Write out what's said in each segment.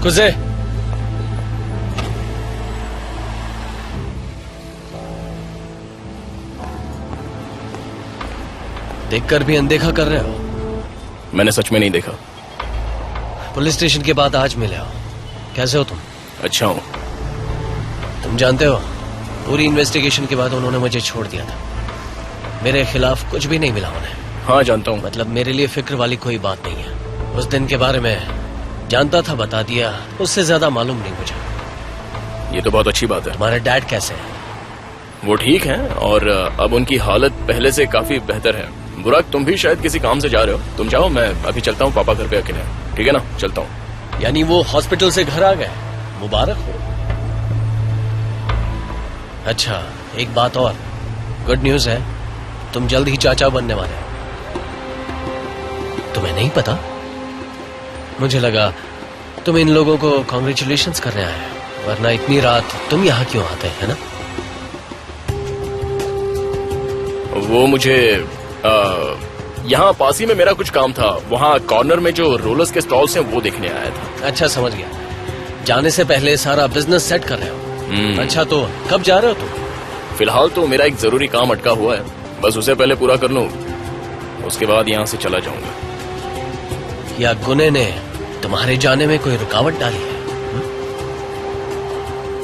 कुजे, देखकर भी अनदेखा कर रहे हो? मैंने सच में नहीं देखा। पुलिस स्टेशन के बाद आज मिले हो। कैसे हो तुम? अच्छा हूँ। तुम जानते हो, पूरी इन्वेस्टिगेशन के बाद उन्होंने मुझे छोड़ दिया था। मेरे खिलाफ कुछ भी नहीं मिला उन्हें। हाँ जानता हूँ। मतलब मेरे लिए फिक्र वाली कोई बात नहीं है। उस दिन के बारे में जानता था, बता दिया, उससे ज्यादा मालूम नहीं मुझे। ये तो बहुत अच्छी बात है। तुम्हारे डैड कैसे हैं? वो ठीक हैं और अब उनकी हालत पहले से काफी बेहतर है। बुराक, तुम भी शायद किसी काम से जा रहे हो। तुम जाओ, मैं अभी चलता हूँ। पापा घर पे अकेले हैं, ठीक है ना? चलता हूँ। यानी वो हॉस्पिटल से घर आ गए? मुबारक हो। अच्छा, एक बात और, गुड न्यूज है, तुम जल्द ही चाचा बनने वाले हो। तुम्हें नहीं पता? मुझे लगा तुम इन लोगों को कॉन्ग्रेचुलेशंस करने आए हो, वरना इतनी रात तुम यहाँ क्यों आते हैं ना? वो मुझे यहाँ पास ही में मेरा कुछ काम था। वहाँ कॉर्नर में जो रोलर्स के स्टॉल्स हैं वो देखने आया था। अच्छा, समझ गया। जाने से पहले सारा बिजनेस सेट कर रहे हो। अच्छा, तो कब जा रहे हो तुम? फिलहाल तो मेरा एक जरूरी काम अटका हुआ है, बस उसे पहले पूरा कर लूँ, उसके बाद यहाँ से चला जाऊंगा। या गुने ने तुम्हारे जाने में कोई रुकावट डाली है?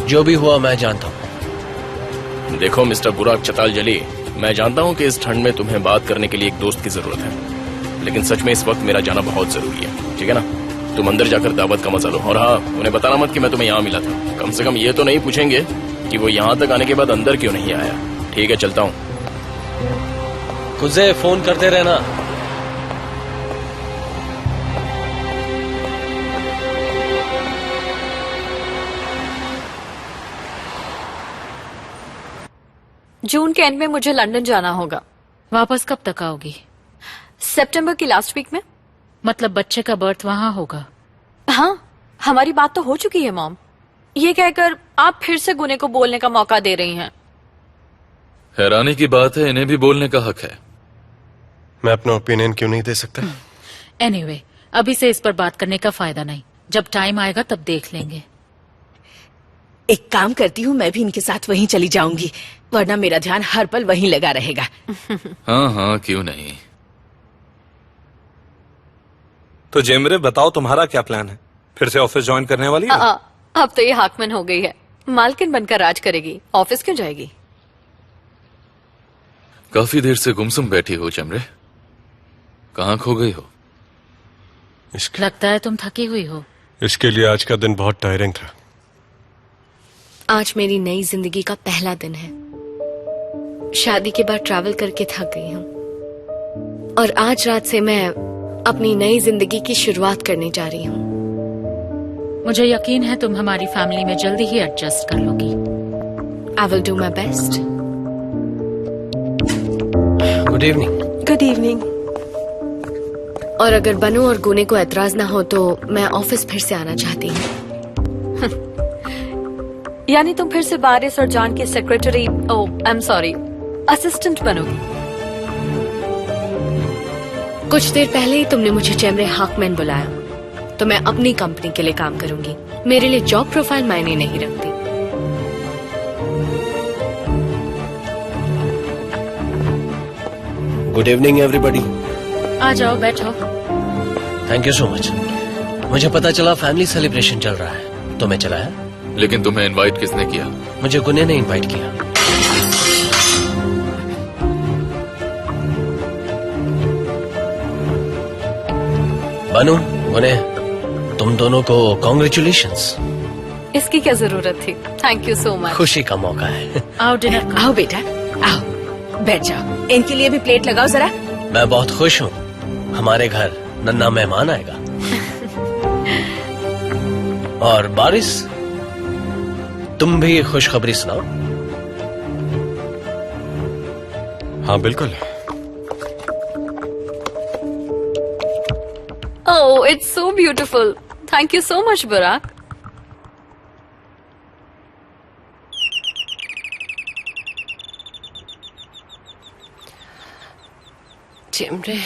जो भी हुआ मैं जानता हूँ। देखो मिस्टर बुराक चताल जली, मैं जानता हूँ कि इस ठंड में तुम्हें बात करने के लिए एक दोस्त की जरूरत है, लेकिन सच में इस वक्त मेरा जाना बहुत जरूरी है, ठीक है ना? तुम अंदर जाकर दावत का मजा लो, और हाँ, उन्हें बताना मत कि मैं तुम्हें यहाँ मिला था। कम से कम ये तो नहीं पूछेंगे कि वो यहाँ तक आने के बाद अंदर क्यों नहीं आया। ठीक है, चलता हूँ। कुजे, फोन करते रहना। जून के एंड में मुझे लंदन जाना होगा। वापस कब तक आओगी? सितंबर की लास्ट वीक में। मतलब बच्चे का बर्थ वहाँ होगा? हाँ, हमारी बात तो हो चुकी है मॉम। ये कहकर आप फिर से गुने को बोलने का मौका दे रही हैं। हैरानी की बात है, इन्हें भी बोलने का हक है। मैं अपना ओपिनियन क्यों नहीं दे सकता? एनीवे, अभी से इस पर बात करने का फायदा नहीं। जब टाइम आएगा तब देख लेंगे। एक काम करती हूँ, मैं भी इनके साथ वहीं चली जाऊंगी, वरना मेरा ध्यान हर पल वहीं लगा रहेगा। हाँ हाँ, क्यों नहीं। तो जेमरे, बताओ तुम्हारा क्या प्लान है? फिर से ऑफिस ज्वाइन करने वाली हो? अब तो ये हाकमन हो गई है, मालकिन बनकर राज करेगी। ऑफिस क्यों जाएगी? काफी देर से गुमसुम बैठी हो चमरे, कहाँ खो गई हो? लगता है तुम थकी हुई हो। इसके लिए आज का दिन बहुत टायरिंग था। आज मेरी नई जिंदगी का पहला दिन है। शादी के बाद ट्रैवल करके थक गई हूँ, और आज रात से मैं अपनी नई जिंदगी की शुरुआत करने जा रही हूँ। मुझे यकीन है तुम हमारी फैमिली में जल्दी ही एडजस्ट कर लोगी। I will do my best. Good evening. Good evening. और अगर बनू और गुने को एतराज ना हो तो मैं ऑफिस फिर से आना चाहती हूँ। यानी तुम फिर से बारिश और जॉन की secretary, I am sorry, assistant बनोगी? कुछ देर पहले ही तुमने मुझे चेमरे हाकमैन बुलाया, तो मैं अपनी कंपनी के लिए काम करूंगी। मेरे लिए जॉब प्रोफाइल मायने नहीं रखती। Good evening everybody. आ जाओ, बैठो। Thank you so much. मुझे पता चला फैमिली सेलिब्रेशन चल रहा है, तो मैं चला है। लेकिन तुम्हें इनवाइट किसने किया? मुझे गुने ने इनवाइट किया। बनू, गुने, तुम दोनों को कॉन्ग्रेचुलेशंस। इसकी क्या जरूरत थी? Thank you so much. खुशी का मौका है। आओ डिनर। आओ बेटा, आओ, बैठ जाओ। इनके लिए भी प्लेट लगाओ जरा। मैं बहुत खुश हूँ, हमारे घर नन्हा मेहमान आएगा। और बारिश, तुम भी खुशखबरी सुनाओ। हाँ बिल्कुल। Oh, it's so beautiful. Thank you so much Burak. Cemre,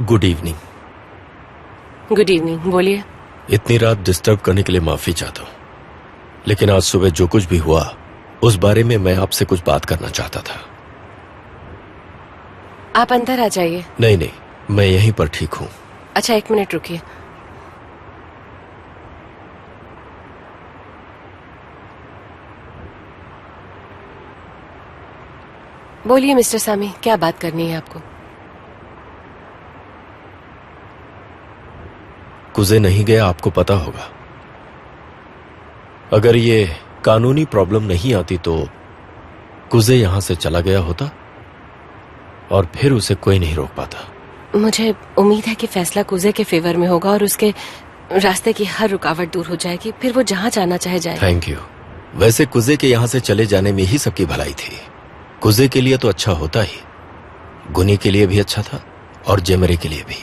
good evening. Good evening, बोलिए। इतनी रात डिस्टर्ब करने के लिए माफी चाहता हूँ, लेकिन आज सुबह जो कुछ भी हुआ उस बारे में मैं आपसे कुछ बात करना चाहता था। आप अंदर आ जाइए। नहीं नहीं, मैं यहीं पर ठीक हूँ। अच्छा, 1 मिनट रुकिए। बोलिए मिस्टर सामी, क्या बात करनी है आपको? कुजे नहीं गया, आपको पता होगा। अगर ये कानूनी प्रॉब्लम नहीं आती तो कुजे यहां से चला गया होता और फिर उसे कोई नहीं रोक पाता। मुझे उम्मीद है कि फैसला कुजे के फेवर में होगा और उसके रास्ते की हर रुकावट दूर हो जाएगी, फिर वो जहां जाना चाहे जाए। Thank you. वैसे कुजे के यहां से चले जाने में ही सबकी भलाई थी। कुजे के लिए तो अच्छा होता ही, गुनी के लिए भी अच्छा था और जेमरे के लिए भी।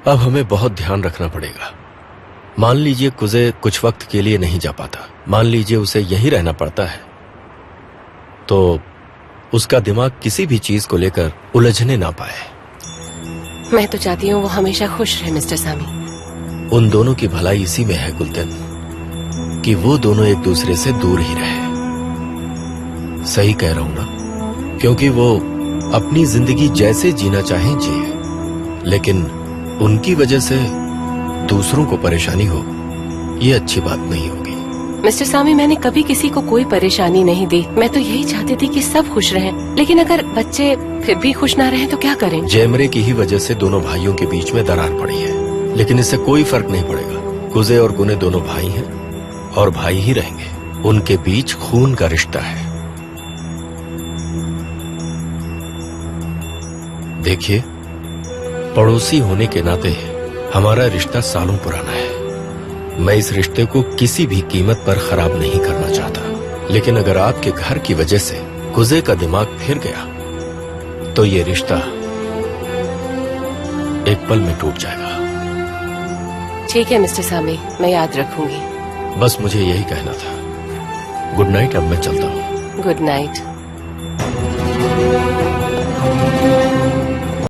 अब हमें बहुत ध्यान रखना पड़ेगा। मान लीजिए कुजे कुछ वक्त के लिए नहीं जा पाता, मान लीजिए उसे यहीं रहना पड़ता है, तो उसका दिमाग किसी भी चीज को लेकर उलझने ना पाए। मैं तो चाहती हूँ वो हमेशा खुश रहे मिस्टर सामी। उन दोनों की भलाई इसी में है गुलतन, कि वो दोनों एक दूसरे से दूर ही रहे। सही कह रहा हूं ना? क्योंकि वो अपनी जिंदगी जैसे जीना चाहें जिए, लेकिन उनकी वजह से दूसरों को परेशानी हो, ये अच्छी बात नहीं होगी। मिस्टर सामी, मैंने कभी किसी को कोई परेशानी नहीं दी। मैं तो यही चाहती थी कि सब खुश रहें, लेकिन अगर बच्चे फिर भी खुश ना रहें तो क्या करें? जेमरे की ही वजह से दोनों भाइयों के बीच में दरार पड़ी है, लेकिन इससे कोई फर्क नहीं पड़ेगा। कुजे और गुने दोनों भाई हैं और भाई ही रहेंगे। उनके बीच खून का रिश्ता है। देखिए, पड़ोसी होने के नाते हमारा रिश्ता सालों पुराना है। मैं इस रिश्ते को किसी भी कीमत पर खराब नहीं करना चाहता, लेकिन अगर आपके घर की वजह से कुजे का दिमाग फिर गया तो ये रिश्ता एक पल में टूट जाएगा। ठीक है मिस्टर सामी, मैं याद रखूंगी। बस मुझे यही कहना था। गुड नाइट, अब मैं चलता हूँ। Good night.